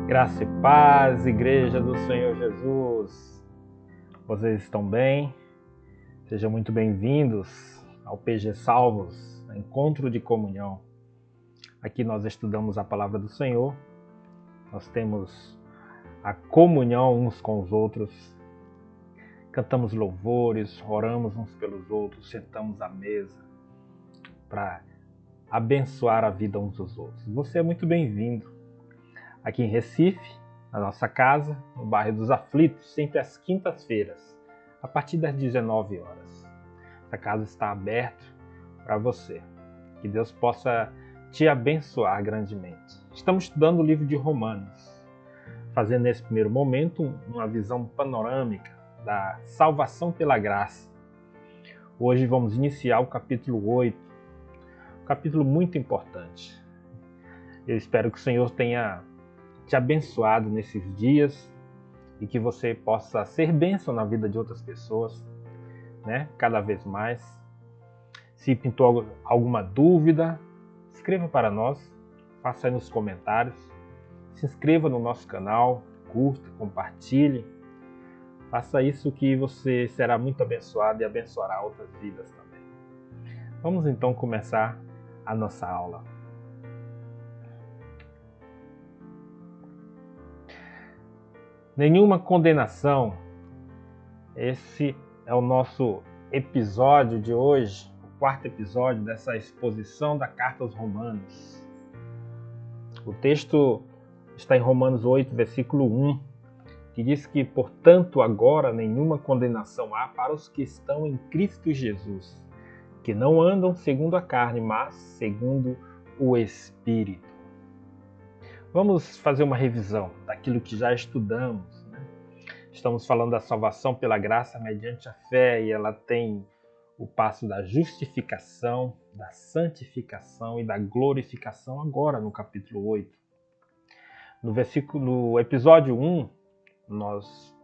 Graça e paz, Igreja do Senhor Jesus. Vocês estão bem? Sejam muito bem-vindos ao PG Salvos, Encontro de Comunhão. Aqui nós estudamos a Palavra do Senhor, nós temos a comunhão uns com os outros, cantamos louvores, oramos uns pelos outros, sentamos à mesa para abençoar a vida uns dos outros. Você é muito bem-vindo. Aqui em Recife, na nossa casa, no bairro dos Aflitos, sempre às quintas-feiras, a partir das 19 horas. Essa casa está aberta para você. Que Deus possa te abençoar grandemente. Estamos estudando o livro de Romanos, fazendo nesse primeiro momento uma visão panorâmica da salvação pela graça. Hoje vamos iniciar o capítulo 8, um capítulo muito importante. Eu espero que o Senhor tenha te abençoado nesses dias e que você possa ser bênção na vida de outras pessoas, né? Cada vez mais. Se pintou alguma dúvida, escreva para nós, faça aí nos comentários, se inscreva no nosso canal, curta, compartilhe. Faça isso que você será muito abençoado e abençoará outras vidas também. Vamos então começar a nossa aula. Nenhuma condenação. Esse é o nosso episódio de hoje, o quarto episódio dessa exposição da Carta aos Romanos. O texto está em Romanos 8, versículo 1, que diz que, portanto, agora nenhuma condenação há para os que estão em Cristo Jesus, que não andam segundo a carne, mas segundo o Espírito. Vamos fazer uma revisão daquilo que já estudamos, né? Estamos falando da salvação pela graça mediante a fé e ela tem o passo da justificação, da santificação e da glorificação agora no capítulo 8. No episódio 1, nós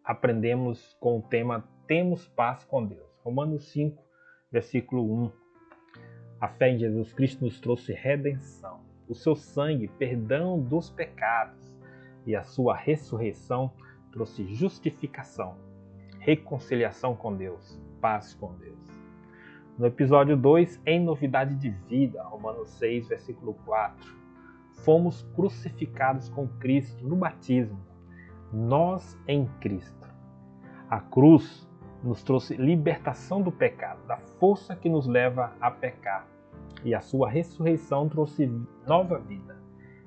aprendemos com o tema Temos Paz com Deus. Romanos 5, versículo 1. A fé em Jesus Cristo nos trouxe redenção. O seu sangue, perdão dos pecados, e a sua ressurreição trouxe justificação, reconciliação com Deus, paz com Deus. No episódio 2, em novidade de vida, Romanos 6, versículo 4, fomos crucificados com Cristo no batismo, nós em Cristo. A cruz nos trouxe libertação do pecado, da força que nos leva a pecar. E a sua ressurreição trouxe nova vida.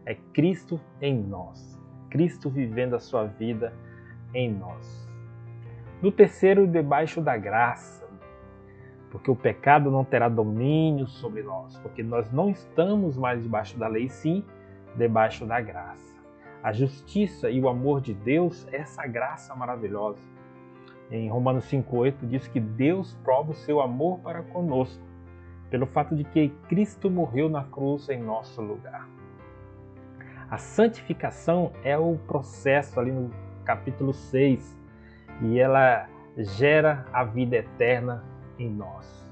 É Cristo em nós. Cristo vivendo a sua vida em nós. No terceiro, debaixo da graça. Porque o pecado não terá domínio sobre nós. Porque nós não estamos mais debaixo da lei, sim, debaixo da graça. A justiça e o amor de Deus é essa graça maravilhosa. Em Romanos 5,8 diz que Deus prova o seu amor para conosco, pelo fato de que Cristo morreu na cruz em nosso lugar. A santificação é o processo ali no capítulo 6 e ela gera a vida eterna em nós.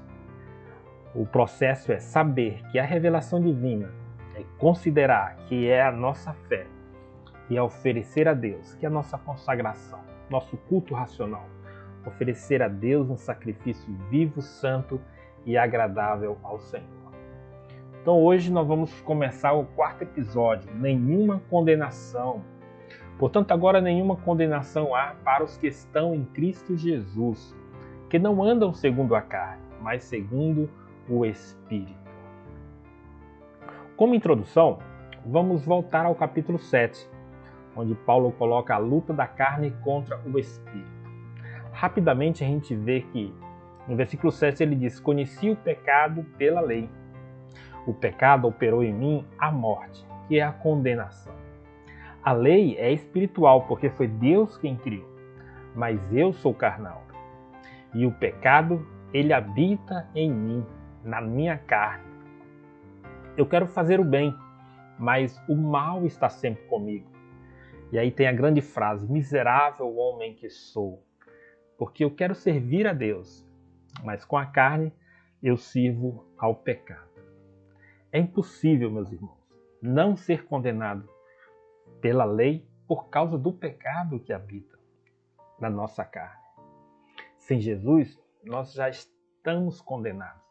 O processo é saber que a revelação divina é considerar que é a nossa fé e é oferecer a Deus, que é a nossa consagração, nosso culto racional, oferecer a Deus um sacrifício vivo, santo e agradável ao Senhor. Então hoje nós vamos começar o quarto episódio, nenhuma condenação. Portanto, agora nenhuma condenação há para os que estão em Cristo Jesus, que não andam segundo a carne, mas segundo o Espírito. Como introdução, vamos voltar ao capítulo 7, onde Paulo coloca a luta da carne contra o Espírito. Rapidamente a gente vê que no versículo 7 ele diz: conheci o pecado pela lei. O pecado operou em mim a morte, que é a condenação. A lei é espiritual, porque foi Deus quem criou, mas eu sou carnal. E o pecado, ele habita em mim, na minha carne. Eu quero fazer o bem, mas o mal está sempre comigo. E aí tem a grande frase: miserável homem que sou, porque eu quero servir a Deus, mas com a carne eu sirvo ao pecado. É impossível, meus irmãos, não ser condenado pela lei por causa do pecado que habita na nossa carne. Sem Jesus, nós já estamos condenados.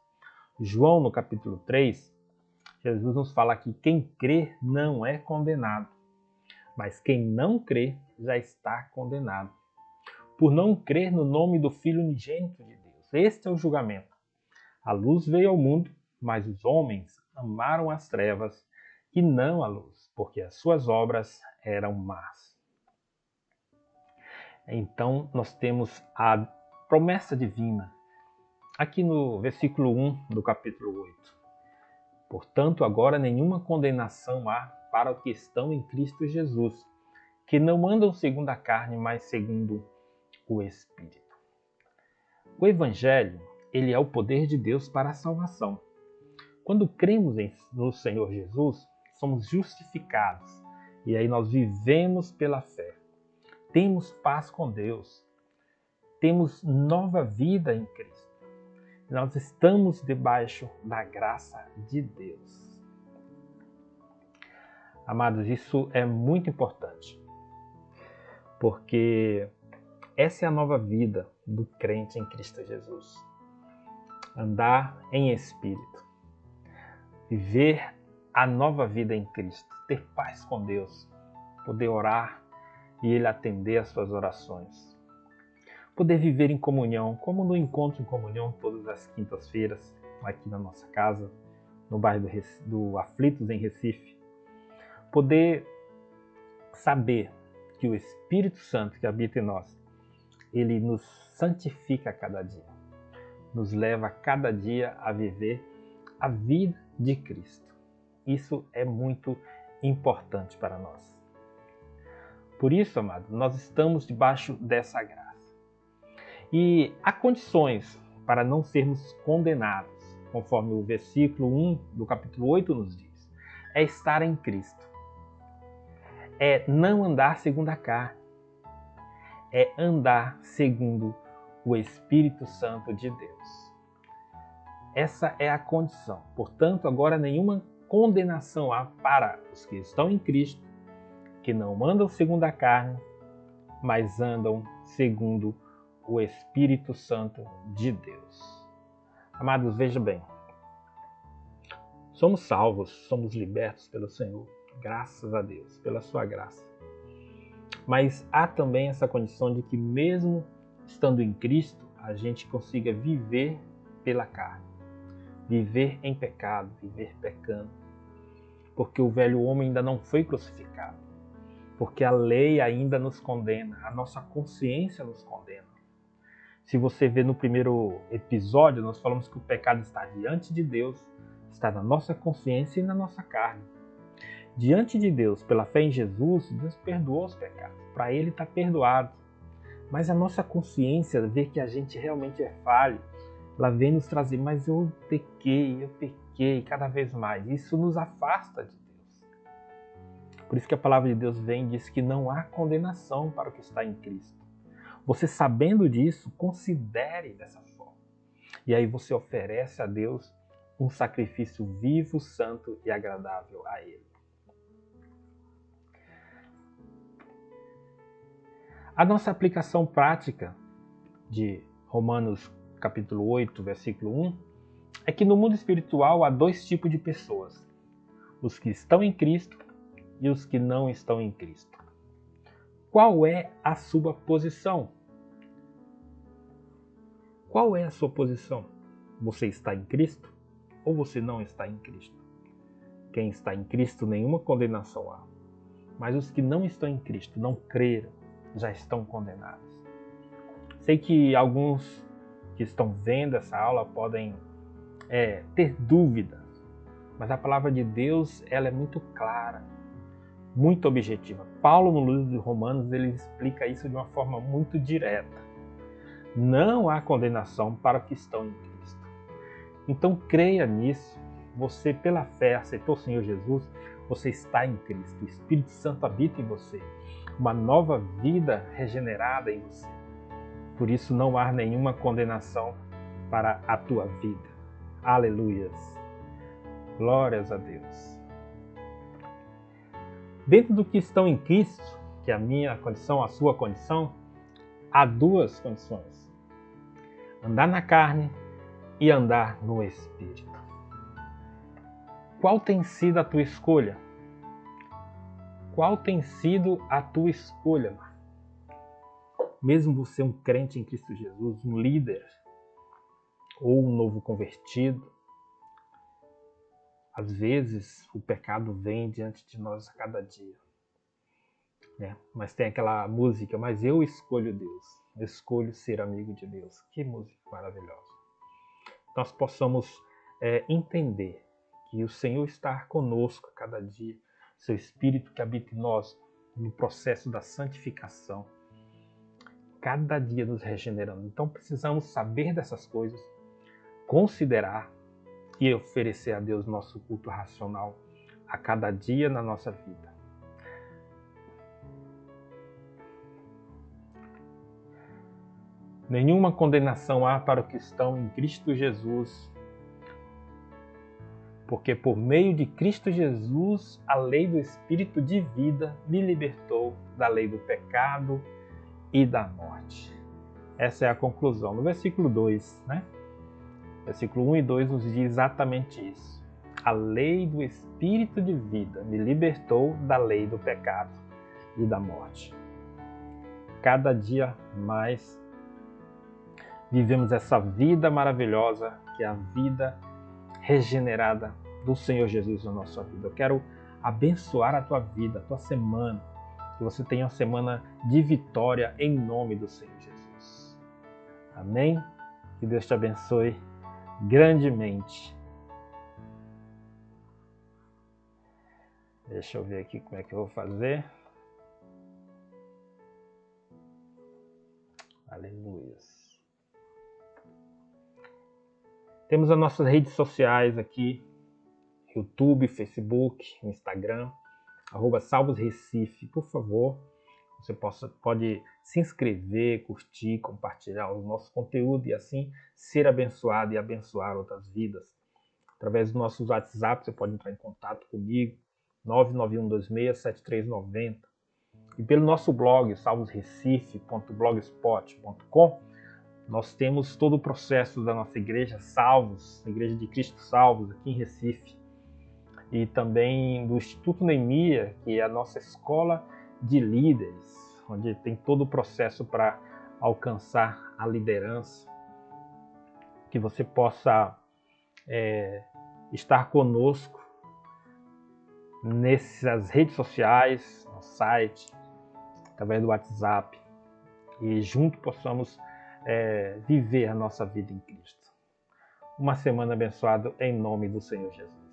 João, no capítulo 3, Jesus nos fala que quem crê não é condenado, mas quem não crê já está condenado, por não crer no nome do Filho unigênito de Deus. Este é o julgamento. A luz veio ao mundo, mas os homens amaram as trevas e não a luz, porque as suas obras eram más. Então, nós temos a promessa divina, aqui no versículo 1 do capítulo 8. Portanto, agora nenhuma condenação há para os que estão em Cristo Jesus, que não andam segundo a carne, mas segundo o Espírito. O Evangelho, ele é o poder de Deus para a salvação. Quando cremos no Senhor Jesus, somos justificados, e aí nós vivemos pela fé. Temos paz com Deus, temos nova vida em Cristo. Nós estamos debaixo da graça de Deus. Amados, isso é muito importante, porque essa é a nova vida do crente em Cristo Jesus. Andar em Espírito, viver a nova vida em Cristo, ter paz com Deus, poder orar e Ele atender às suas orações. Poder viver em comunhão, como no Encontro em Comunhão, todas as quintas-feiras, aqui na nossa casa, no bairro do Aflitos, em Recife. Poder saber que o Espírito Santo que habita em nós, ele nos santifica a cada dia, nos leva a cada dia a viver a vida de Cristo. Isso é muito importante para nós. Por isso, amado, nós estamos debaixo dessa graça. E há condições para não sermos condenados, conforme o versículo 1 do capítulo 8 nos diz. É estar em Cristo. É não andar segundo a carne. É andar segundo o Espírito Santo de Deus. Essa é a condição. Portanto, agora nenhuma condenação há para os que estão em Cristo, que não andam segundo a carne, mas andam segundo o Espírito Santo de Deus. Amados, veja bem. Somos salvos, somos libertos pelo Senhor, graças a Deus, pela sua graça. Mas há também essa condição de que mesmo estando em Cristo, a gente consiga viver pela carne, viver em pecado, viver pecando, porque o velho homem ainda não foi crucificado, porque a lei ainda nos condena, a nossa consciência nos condena. Se você vê no primeiro episódio, nós falamos que o pecado está diante de Deus, está na nossa consciência e na nossa carne. Diante de Deus, pela fé em Jesus, Deus perdoou os pecados. Para Ele está perdoado. Mas a nossa consciência vê que a gente realmente é falho. Ela vem nos trazer, mas eu pequei cada vez mais. Isso nos afasta de Deus. Por isso que a palavra de Deus vem e diz que não há condenação para o que está em Cristo. Você sabendo disso, considere dessa forma. E aí você oferece a Deus um sacrifício vivo, santo e agradável a Ele. A nossa aplicação prática de Romanos capítulo 8, versículo 1, é que no mundo espiritual há dois tipos de pessoas: os que estão em Cristo e os que não estão em Cristo. Qual é a sua posição? Qual é a sua posição? Você está em Cristo ou você não está em Cristo? Quem está em Cristo, nenhuma condenação há. Mas os que não estão em Cristo, não creram, já estão condenados. Sei que alguns que estão vendo essa aula podem ter dúvidas, mas a palavra de Deus ela é muito clara, muito objetiva. Paulo, no livro de Romanos, ele explica isso de uma forma muito direta. Não há condenação para os que estão em Cristo. Então creia nisso. Você, pela fé, aceitou o Senhor Jesus, você está em Cristo. O Espírito Santo habita em você. Uma nova vida regenerada em você. Por isso não há nenhuma condenação para a tua vida. Aleluias. Glórias a Deus. Dentro do que estão em Cristo, que é a minha condição, a sua condição, há duas condições: andar na carne e andar no Espírito. Qual tem sido a tua escolha? Qual tem sido a tua escolha? Mesmo você um crente em Cristo Jesus, um líder ou um novo convertido, às vezes o pecado vem diante de nós a cada dia, né? Mas tem aquela música, mas eu escolho Deus, eu escolho ser amigo de Deus. Que música maravilhosa! Nós possamos entender que o Senhor está conosco a cada dia, seu Espírito que habita em nós no processo da santificação, cada dia nos regenerando. Então precisamos saber dessas coisas, considerar e oferecer a Deus nosso culto racional a cada dia na nossa vida. Nenhuma condenação há para os que estão em Cristo Jesus, porque por meio de Cristo Jesus, a lei do Espírito de vida me libertou da lei do pecado e da morte. Essa é a conclusão. No versículo 2, né? Versículo 1 e 2 nos diz exatamente isso. A lei do Espírito de vida me libertou da lei do pecado e da morte. Cada dia mais vivemos essa vida maravilhosa, que é a vida regenerada do Senhor Jesus na nossa vida. Eu quero abençoar a tua vida, a tua semana, que você tenha uma semana de vitória em nome do Senhor Jesus. Amém? Que Deus te abençoe grandemente. Deixa eu ver aqui como é que eu vou fazer. Aleluia. Temos as nossas redes sociais aqui, YouTube, Facebook, Instagram, @salvosrecife. Por favor, você pode se inscrever, curtir, compartilhar o nosso conteúdo e assim ser abençoado e abençoar outras vidas. Através do nosso WhatsApp, você pode entrar em contato comigo, 991267390. E pelo nosso blog, salvosrecife.blogspot.com, nós temos todo o processo da nossa igreja Salvos, a Igreja de Cristo Salvos, aqui em Recife. E também do Instituto Neemia, que é a nossa escola de líderes, onde tem todo o processo para alcançar a liderança. Que você possa estar conosco nessas redes sociais, no site, através do WhatsApp, e junto possamos viver a nossa vida em Cristo. Uma semana abençoada em nome do Senhor Jesus.